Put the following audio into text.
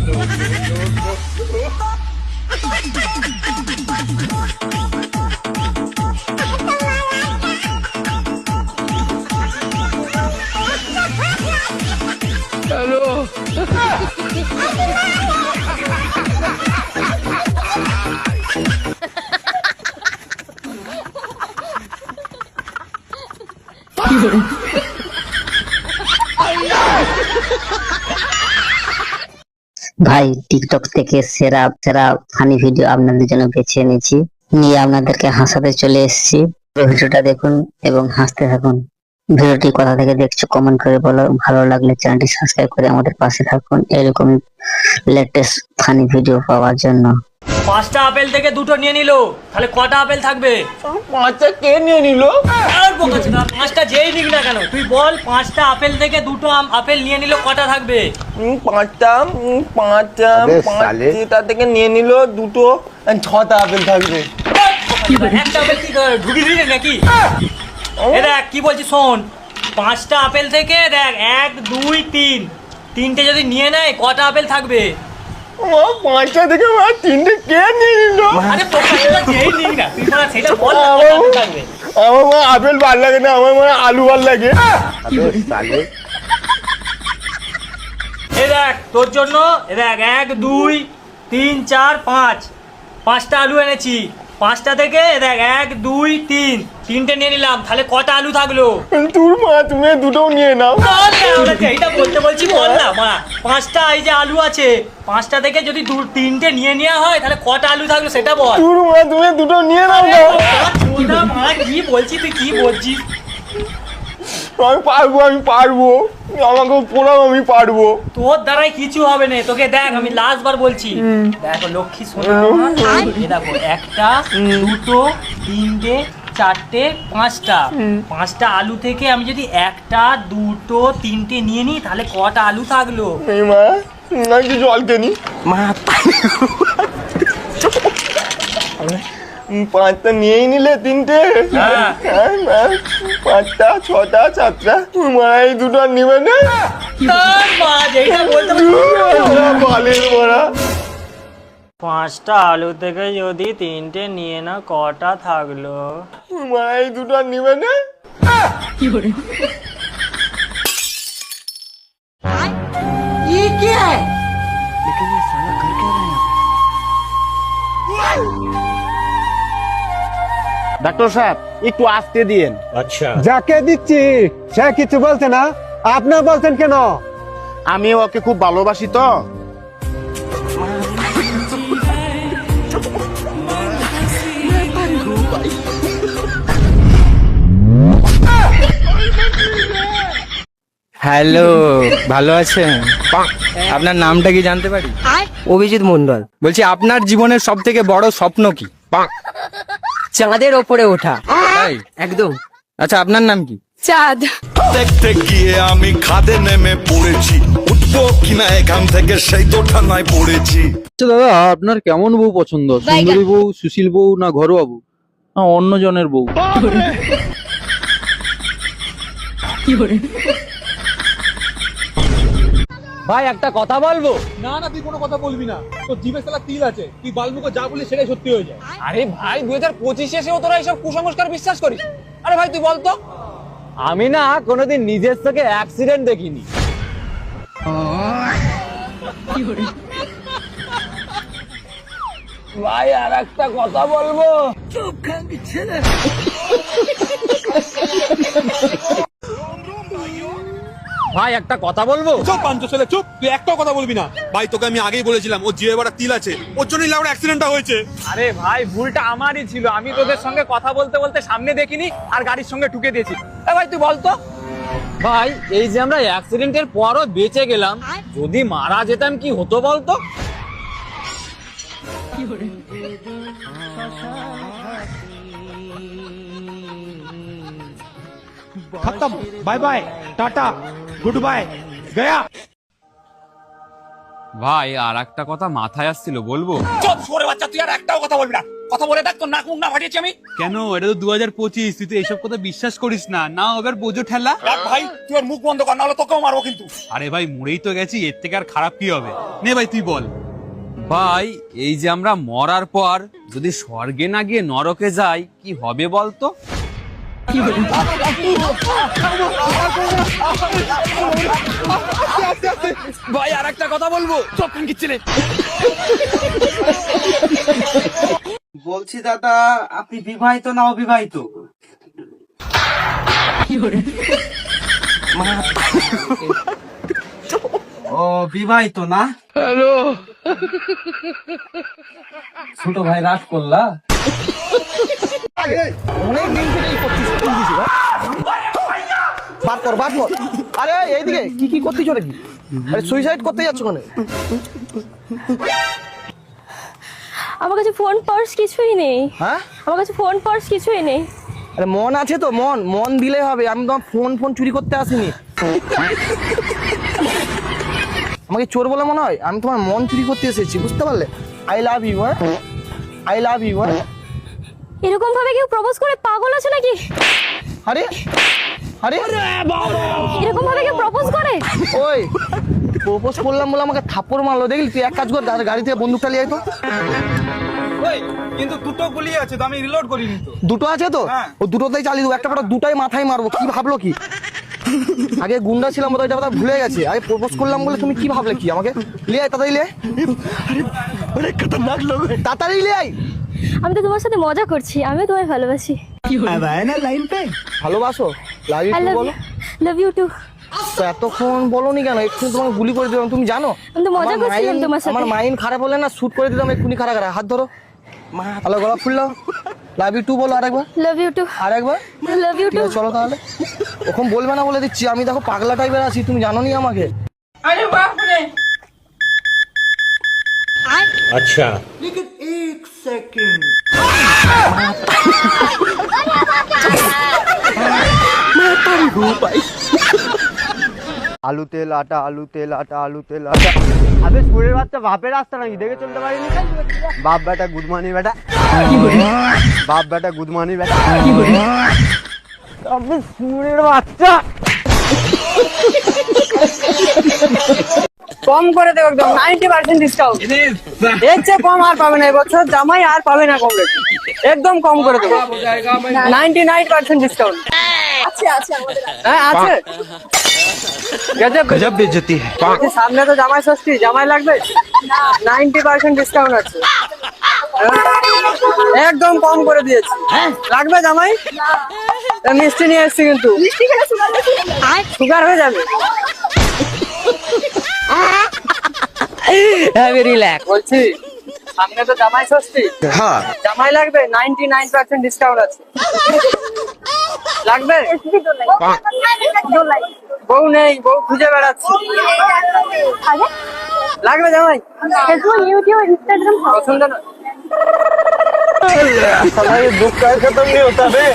Hello. ভাই TikTok থেকে সেরা সেরা ফানি ভিডিও আপনাদের জন্য বেছে এনেছি, নিয়ে আপনাদেরকে হাসাতে চলে এসেছি। ভিডিওটা দেখুন এবং হাসতে থাকুন। ভিডিওটি কোথা থেকে দেখছো কমেন্ট করে বলো, ভালো লাগলে চ্যানেলটি সাবস্ক্রাইব করে আমাদের পাশে থাকুন এরকমই লেটেস্ট ফানি ভিডিও পাওয়ার জন্য। 5টা আপেল থেকে 2টো নিয়ে নিল, তাহলে কটা আপেল থাকবে? 5টা কে নিয়ে নিল? আর বলছিস না, 5টা যেই নিক না কেন তুই বল, 5টা আপেল থেকে 2টো আপেল নিয়ে নিল, কটা থাকবে? 5টা থেকে নিয়ে নিল 2টো, 6টা আপেল থাকবে। একটা আপেল কি ঢুকি দিলি নাকি? এ দেখ কি বলছি শোন, 5টা আপেল থেকে দেখ 1 2 3 তিনটে যদি নিয়ে নেয় কটা আপেল থাকবে? 5টা থেকে 3টে কে নিয়ে নিল? আরে তোকে যেই নিক না তুই বল, সেটা বল না, কটা আপেল থাকবে? আমার আপেল ভালো লাগে না, আমার আলু ভালো লাগে। এ দেখ তোর জন্য, এ দেখ 1 2 3 4 5 5টা আলু এনেছি। 5টা থেকে দেখ 1 2 3 তিনটে নিয়ে নিলাম, তাহলে কটা আলু থাকলো? তোর মা, তুমি 2টো নিয়ে নাও। বল না, ওরা এইটা বলতে বলছি বল না মা। 5টা এই যে আলু আছে, 5টা থেকে যদি 3টে নিয়ে নেওয়া হয় তাহলে কটা আলু থাকলো সেটা বল। তোর মা, তুমি 2টো নিয়ে নাও না। চোদা মা, কি বলছিস তুই, কি বলছিস? আমি পারবো, আমাকে পড়াও, আমি পারবো। তোর দ্বারাই কিছু হবে না, তোকে দেখ আমি লাস্ট বার বলছি, দেখো লক্ষ্মী সোনা আমার, এই দেখো 1টা 2টো 3টে 4টে 5টা আলু থেকে আমি যদি 1টা 2টো 3টে নিয়ে নিই তাহলে কটা আলু থাকলো? এই মা, একটু জল কেনি মা। 5টা নিয়েই নিলে 3টে, হ্যাঁ। 5টা 6টা 7টা, মা এই 2টো আর নিবে না। তার মা যেটা বলতে বালের মরা। 5টা আলু থেকে যদি 3টে নিয়ে না কটা থাকলো? মা এই 2টো আর নিবে না। ডাক্তার সাহেব একটু আসতে দিয়েন। আচ্ছা, যাকে দিচ্ছি সে কিছু বলছে না, আপনি বলছেন কেন? আমি ওকে খুব ভালোবাসি তো। হ্যালো, ভালো আছেন? আপনার নামটা কি জানতে পারি? অভিজিৎ মন্ডল। বলছি আপনার জীবনের সব থেকে বড় স্বপ্ন কি? চাঁদের ওপরে ওঠা। তাই? একদম। আচ্ছা, আপনার নাম কি? চাঁদ। দেখতে গিয়ে আমি খাদে নেমে পড়েছি, উঠবো কিনা এখান থেকে সেই তো ঠান্ডায় পড়েছি। আচ্ছা দাদা, আপনার কেমন বউ পছন্দ? সুন্দরী বউ, সুশীল বউ, না ঘরোয়া বউ, না অন্য জনের বউ? ভাই একটা কথা বলবো? না না, তুই কোনো কথা বলবি না, তোর জিভে শালা তিল আছে, তুই বালমুখো যা বলিস সেটাই সত্যি হয়ে যায়। আরে ভাই 2025 এসেও তোরা এইসব কুসংস্কার বিশ্বাস করিস? আরে ভাই তুই বলতো, আমি না কোনোদিন নিজের চোখে অ্যাক্সিডেন্ট দেখিনি। ভাই আর একটা কথা বলবো? চুপ খাঙ্কি ছেলে। ভাই একটা কথা বলবো? চুপ পাঞ্চ ছেলে, চুপ, তুই একটাও কথা বলবি না। ভাই তোকে আমি আগেই বলেছিলাম ওর জিভে বড় তিল আছে, ওর জন্যই লাউড়া অ্যাক্সিডেন্টটা হয়েছে। আরে ভাই ভুলটা আমারই ছিল, আমি তোদের সঙ্গে কথা বলতে বলতে সামনে দেখিনি আর গাড়ির সঙ্গে ঠুকে দিয়েছি। এ ভাই তুই বলতো, ভাই এই যে আমরা অ্যাক্সিডেন্টের পরও বেঁচে গেলাম, যদি মারা যেতাম কি হতো বলতো? খতম, bye bye, tata, good bye, Gaya. ভাই আর একটা কথা মাথায় আসছিল, বলবো? চুপ সরে বাচ্চা, তুই আর একটাও কথা বলবি না। কথা বলে দেখ তোর নাক মুখ না ফাটিয়েছি আমি। কেন, এটা তো 2025, তুই তো এইসব কথা বিশ্বাস করিস না। না এবার বোঝো ঠেলা। দেখ ভাই তুই ওর মুখ বন্ধ কর, নাহলে তোকেও মারবো কিন্তু। আরে ভাই মরেই তো গেছি, এর থেকে আর খারাপ কি হবে? নে ভাই তুই বল। ভাই এই যে আমরা মরার পর যদি স্বর্গে না গিয়ে নরকে যাই কি হবে বলতো? ভাই আর একটা কথা বলবো, চোখ কানকিচ্ছিলে। বলছি দাদা, আপনি বিবাহিত না অবিবাহিত? ও বিবাহিত না? হ্যালো, ছোট ভাই রাগ করলা? আরে এইদিকে কি কি করতে চলে কি? আরে সুইসাইড করতে যাচ্ছ মানে? আমার কাছে ফোন পার্স কিছুই নেই। হ্যাঁ, আমার কাছে ফোন পার্স কিছুই নেই। আরে মন আছে তো, মন দিলে হবে। আমি তোমার ফোন চুরি করতে আসিনি। আমাকে চোর বলে মনে হয়? আমি তোমার মন চুরি করতে এসেছি, বুঝতে পারলে? I love you. I love you. এরকম ভাবে কেউ প্রপোজ করে পাগল আছে নাকি? আরে আরে এরকম ভাবে কেউ প্রপোজ করে? ওই প্রপোজ করলাম বলে আমাকে থাপ্পড় মারলো, দেখলি? তুই এক কাজ কর, গাড়ি থেকে বন্দুকটা নিয়ে আয় তো। কিন্তু দুটো গুলি আছে তো, আমি রিলোড করিনি তো। দুটো আছে তো, ও দুটোতেই চালিয়ে দেবো। একটা দুটাই মাথায় মারবো। কি ভাবলো কি? আগে গুন্ডা ছিলাম তো, এটা কথা ভুলে গেছে। আগে প্রপোজ করলাম বলে তুমি কি ভাবলে কি? আমাকে লিয়ে আয়, তাড়াতাড়ি লিয়ে আয়। খতরনাক লোক, তাড়াতাড়ি লিয়ে আয়। আমি তো তোমার সাথে মজা করছি, আমিও তোমায় ভালোবাসি। ভালোবাসো? লাভ আই ইউ লাভ বলো। Love you too. তো এতক্ষণ বলোনি কেন? এক্ষুনি তোমাকে গুলি করে দিলাম, তুমি জানো? আমি তো মজা করছিলাম তোমার সাথে। আমার মাইন্ড খারাপ হলে না শুট করে দিলাম এক্ষুনি। খারাপ হাত ধরো, হ্যালো, গলা ফুললাম। লাভ ইউ টু বলো আরেকবার। Love you too. আরেকবার। লাভ ইউ ঠিক টু। আছে, চলো তাহলে। ওরকম বলবে না বলে দিচ্ছি। আমি দেখো পাগলা টাইপের আছি, তুমি জানো নি আমাকে। আচ্ছা, আলু তেল আটা, আলু তেল আটা, আলু তেল আটা। আবে সুরের বাচ্চা, বাপের রাস্তা নাকি? দেখে চলতে পারিনি? বাপ বেটা গুদমানি বেটা, বাপ বেটা গুদমানি বেটা। আবে সুরের বাচ্চা। কম করে দেবো একদম 90% ডিসকাউন্ট। এর চেয়ে কম আর পাবে না এবছর, জামাই আর পাবে না কম রেটে। একদম কম করে দেবো, 99% ডিসকাউন্ট। হ্যাঁ আছে। গজব বেইজ্জতি है। সামনে তো জামাই ষষ্ঠী, জামাই লাগবে? 90% ডিসকাউন্ট আছে। একদম কম করে দিয়েছি। লাগবে জামাই? মিষ্টি নিয়ে এসছি, কিন্তু সুগার হয়ে যাবে। বলছি সামনে তো জামাই ষষ্ঠী, জামাই লাগবে? 99% ডিসকাউন্ট আছে। লাগবে? বউ নেই, বউ খুঁজে বেড়াচ্ছি। লাগবে জামাই? ফেসবুক, ইউটিউব, ইনস্টাগ্রাম পছন্দ না? दुख का खत्म नहीं होता बे।